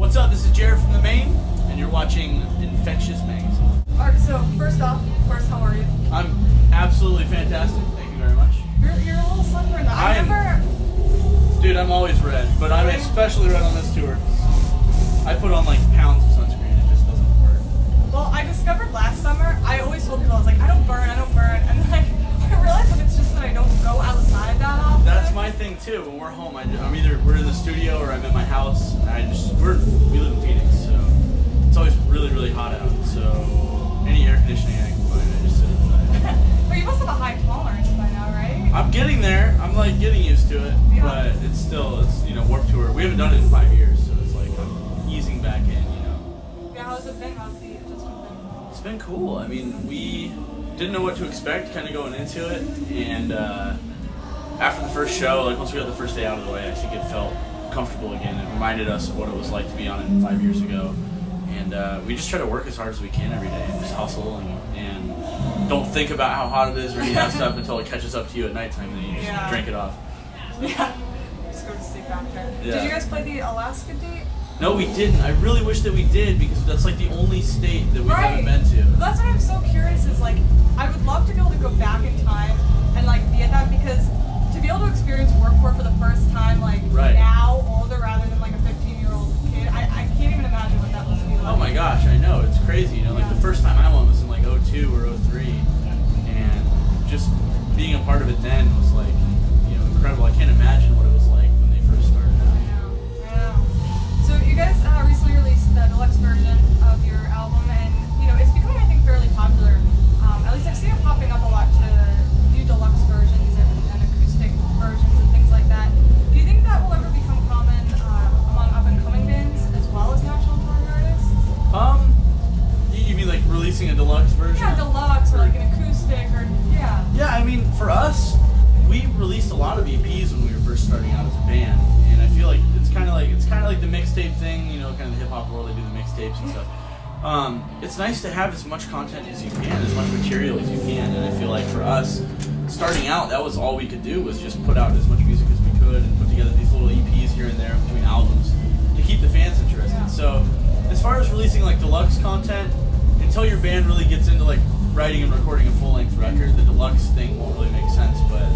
What's up? This is Jared from the Maine, and you're watching Infectious magazine. Alright, so first off, of course, how are you? I'm absolutely fantastic. Thank you very much. You're a little sunburned. Dude, I'm always red, but I'm especially red on this tour. I put on like pounds of sunscreen, it just doesn't work. Well, I discovered last summer, I always told people, I was like, I don't burn, and like, I realized that it's just that I don't go outside that often. That's my thing too. When we're home, I'm either we're in the studio or I'm at my house. And we live in Phoenix, so it's always really, really hot out. So any air conditioning I can find, I just sit inside. But you must have a high tolerance by now, right? I'm getting there. I'm like getting used to it, yeah. But it's Warped Tour. We haven't done it in 5 years, so it's like I'm easing back in, Yeah, how's it been? How's the adjustment been? It's been cool. I mean, we didn't know what to expect kind of going into it, and after the first show, like once we got the first day out of the way, I think it felt comfortable again. It reminded us of what it was like to be on it 5 years ago, and we just try to work as hard as we can every day and just hustle and don't think about how hot it is or any of that stuff until it catches up to you at nighttime, and then you just drink it off. Yeah, just go to sleep after. Yeah. Did you guys play the Alaska date? No, we didn't. I really wish that we did, because that's like the only state that we haven't been to. That's what I'm so curious is, like, I would love to be able to go back in time and like be at that, because to be able to experience Warped Tour for the first time, like now, older rather than like a 15-year-old kid, I can't even imagine what that must be like. Oh my gosh, I know, it's crazy. Like the first time I went was in like 02 or 03, and just being a part of it then was like, incredible. I can't imagine what it was like when they first started out. I know. So you guys recently released the deluxe version of your album, and it's becoming, I think, fairly popular. At least I've seen it popping up a lot to do deluxe versions and acoustic versions and things like that. Do you think that will ever become common among up-and-coming bands as well as national touring artists? You mean like releasing a deluxe version? Yeah, deluxe or like an acoustic or Yeah, I mean, for us, we released a lot of EPs when we were first starting out as a band, and I feel like it's kind of like the mixtape thing, kind of the hip hop world. They do the mixtapes and stuff. It's nice to have as much content as you can, as much material as you can, and I feel like for us, starting out, that was all we could do, was just put out as much music as we could and put together these little EPs here and there between albums to keep the fans interested. Yeah. So, as far as releasing like deluxe content, until your band really gets into like writing and recording a full-length record, the deluxe thing won't really make sense. But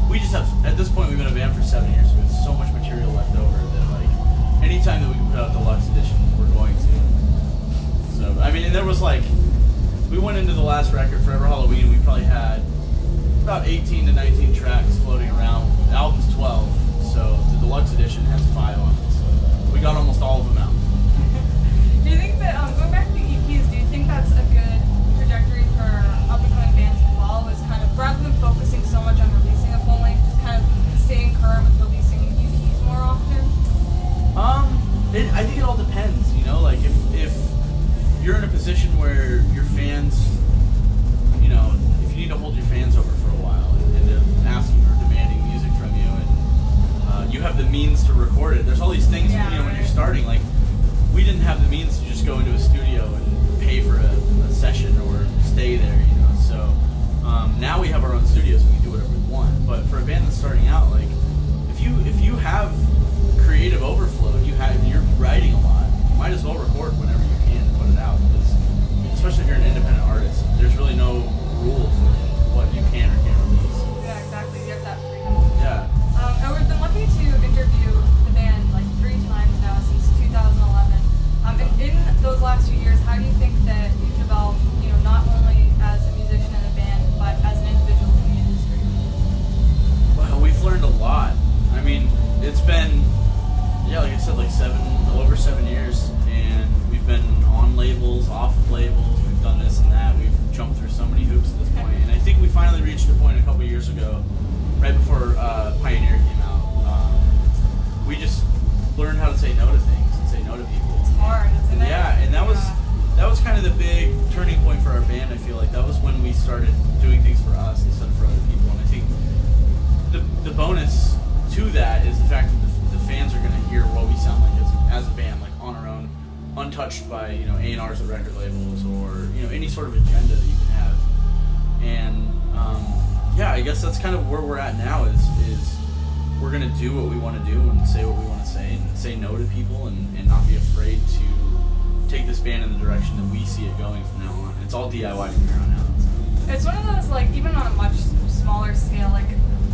we just have, at this point, we've been a band for 7 years, so we have so much material left over that like anytime that we can put out a deluxe edition, we're going to. So I mean, and there was like, we went into the last record, Forever Halloween, we probably had about 18 to 19 tracks floating around. The album's 12, so the deluxe edition has 5 on it. So we got almost all of them out. Do you think that, going back to the EPs, do you think that's a good trajectory for up-and-coming bands to follow, is kind of, rather than focusing so much on releasing a full length, just kind of staying current with releasing EPs more often? I think it all depends, like if you're in a position where your fans, if you need to hold your fans over for a while and they're asking or demanding music from you, and you have the means to record it, there's all these things, when you're starting, like, we didn't have the means to just go into a studio and pay for a session or stay there, so now we have our own studios and we can do whatever we want. But for a band that's starting out, like, if you have creative overflow and you're writing a lot, you might as well record whenever you can and put it out, because especially if you're an independent artist, there's really no rule for what you can or can't release. Yeah, exactly. You have that freedom. Yeah. And we've been lucky to interview the band like 3 times now since 2011. And in those last few years, how do you think that you've developed, not only as a musician in a band, but as an individual in the industry? Well, we've learned a lot. I mean, it's been, like I said, like over 7 years, and we've been on labels, off of labels, we've done this and that, we've jumped through so many hoops at this point, and I think we finally reached a point a couple years ago, right before Pioneer came out, we just learned how to say no to things and say no to people. It's hard, isn't it? Yeah, and that was kind of the big turning point for our band. I feel like that was when we started doing things for us instead of for other people, and I think the bonus to that is the fact that the fans are going to hear what we sound like as a band, like on our own, untouched by A&Rs at record labels or any sort of agenda that you can have. And I guess that's kind of where we're at now. Is we're gonna do what we want to do and say what we want to say and say no to people and not be afraid to take this band in the direction that we see it going from now on. It's all DIY from here on out. So. It's one of those, like, even on a much smaller scale, like,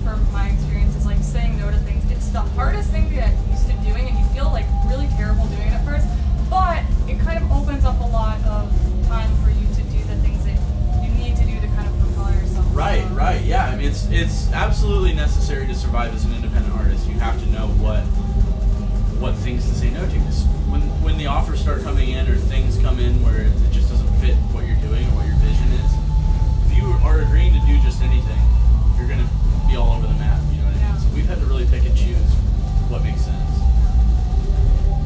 from my experience, is like saying no to things. It's the hardest thing to get used to doing, and you feel like really terrible doing it at first, but it kind of opens up a lot of time for you to do the things that you need to do to kind of propel yourself. Right, right, yeah. I mean, it's absolutely necessary to survive as an independent artist. You have to know what things to say no to. Because when the offers start coming in or things come in where it just doesn't fit what you're doing or what your vision is, if you are agreeing to do just anything, you're going to be all over the map, you know what I mean? So we've had to really pick and choose what makes sense.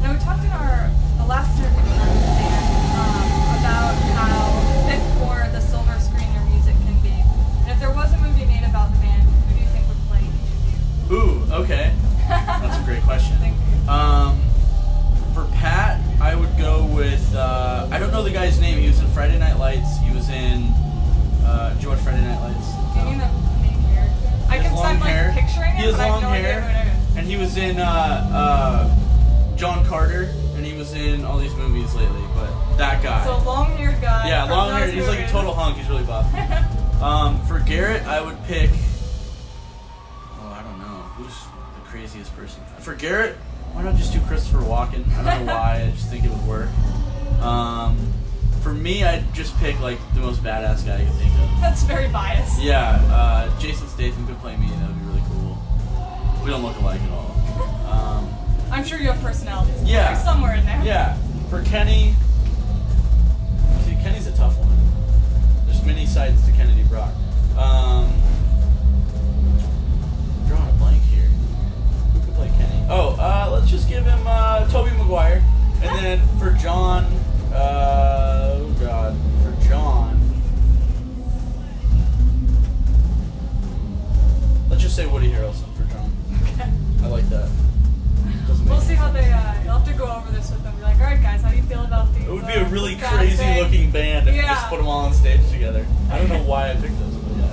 Now, we talked in the last interview we had with the band about how fit for the silver screen your music can be. And if there was a movie made about the band, who do you think would play each of you? Ooh, okay. That's a great question. Thank you. For Pat, I would go with, I don't know the guy's name. He was in Friday Night Lights. He was in, did you watch Friday Night Lights? Do you mean the main character? I can long I'm hair. Like picturing He it, has but I have long no idea hair. who it is. And he was in John Carter, and he was in all these movies lately, but that guy. So long-haired guy. Yeah, from long hair. those He's like a movies. total hunk. He's really buff. For Garrett, I would pick, I don't know. Who's the craziest person? For Garrett, why not just do Christopher Walken? I don't know why, I just think it would work. For me, I'd just pick like the most badass guy I could think of. That's very biased. Yeah, Jason Statham could play me, that would be really cool. We don't look alike at all. I'm sure you have personalities. Yeah. They're somewhere in there. Yeah. For Kenny, see, Kenny's a tough one. There's many sides to Kennedy Brock. I'm drawing a blank here. Who could play Kenny? Oh, let's just give him Tobey Maguire. And then for John, oh God, for John, let's just say Woody Harrelson for John. Okay. I like that. We'll see how they, you'll have to go over this with them. Be like, alright guys, how do you feel about these? It would be a really this band crazy thing?" looking band if we Yeah. just put them all on stage together. I don't know why I picked those, but yeah.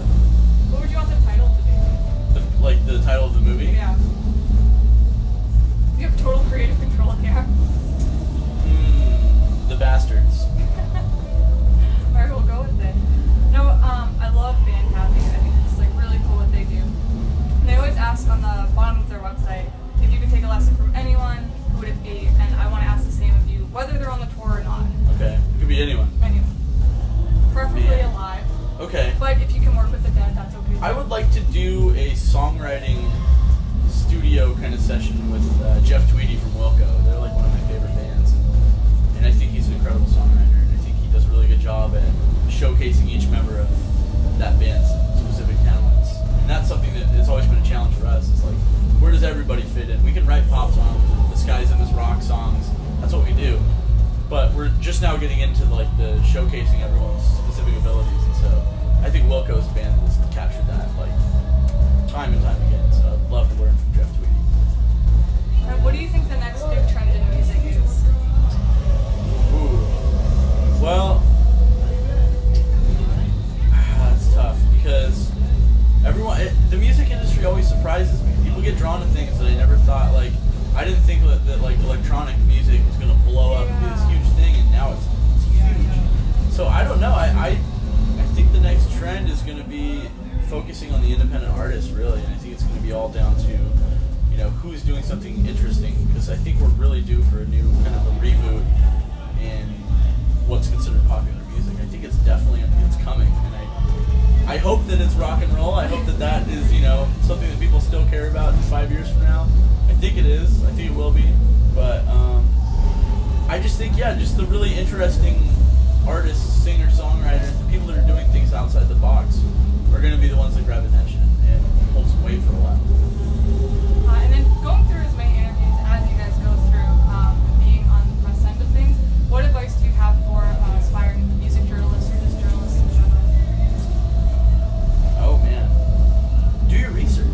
What would you want the title to be? Like the title of the movie? Yeah. You have total creative control here. The Bastards. Alright, we'll go with it. No, I love Bandhappy. I think it's like really cool what they do. And they always ask on the bottom of their website, if you could take a lesson from anyone, who would it be? And I want to ask the same of you, whether they're on the tour or not. Okay. It could be anyone. Anyone. Preferably Man. alive. Okay. But if you can work with the dead, that's okay. I would like to do a songwriting studio kind of session with Jeff Tweedy from Wilco. They're like one of my favorite bands. And I think he's an incredible songwriter. And I think he does a really good job at showcasing each member of that band's specific talents. And that's something that has always been a challenge for us. It's like, where does everybody fit in? We can write pop songs, the Skies in This Rock songs. That's what we do. But we're just now getting into like the showcasing everyone's specific abilities. And so I think Wilco's band has captured that like time and time again. So I'd love to learn from Jeff Tweedy. And what do you think the next big trend in music is? Ooh. Well, that's tough because the music industry always surprises me. People get drawn to things that I never thought, like, I didn't think that like electronic music was going to blow up and be this huge thing, and now it's huge. So I don't know. I think the next trend is going to be focusing on the independent artists, really, and I think it's going to be all down to, you know, who's doing something interesting, because I think we're really due for a new kind of a reboot in what's considered popular music. I think it's coming, and I hope that it's rock and roll. I hope that is, you know, something that people still care about 5 years from now. I think it is. I think it will be. But I just think, yeah, just the really interesting artists, singers, songwriters, the people that are doing things outside the box are going to be the ones that grab attention and hold some weight for a while. And then going through as many interviews as you guys go through, being on the press end of things, what advice do you have for aspiring music journalists or just journalists in general? Oh man, do your research.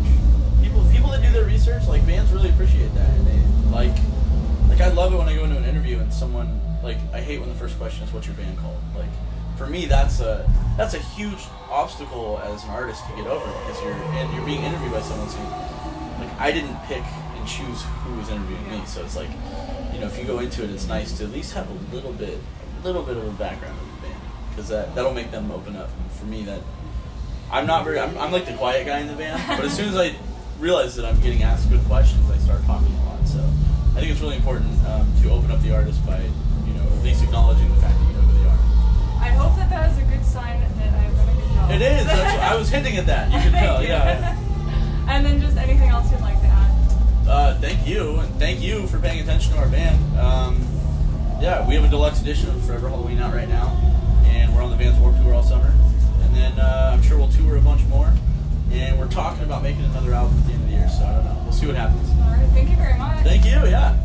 People that do their research, like bands really appreciate that, and they like I love it when I go into an interview and someone, like, I hate when the first question is what's your band called. Like, for me that's a huge obstacle as an artist to get over, because you're being interviewed by someone saying, like, I didn't pick and choose who was interviewing me, so it's like, you know, if you go into it, it's nice to at least have a little bit of a background of the band, because that'll make them open up. And for me, that I'm like the quiet guy in the band, but as soon as I realize that I'm getting asked good questions, I start talking a lot. So I think it's really important to open up the artist by, you know, at least acknowledging the fact that you know who they are. I hope that is a good sign that I've done a good job. It is. I was hinting at that. You can tell. you. Yeah. And then just anything else you'd like to add? Thank you, and thank you for paying attention to our band. Yeah, we have a deluxe edition of Forever Halloween out right now, and we're on the Vans Warped Tour all summer. And then I'm sure we'll tour a bunch more, and we're talking about making another album at the end of the year, so I don't know. We'll see what happens. All right, thank you very much. Thank you, yeah.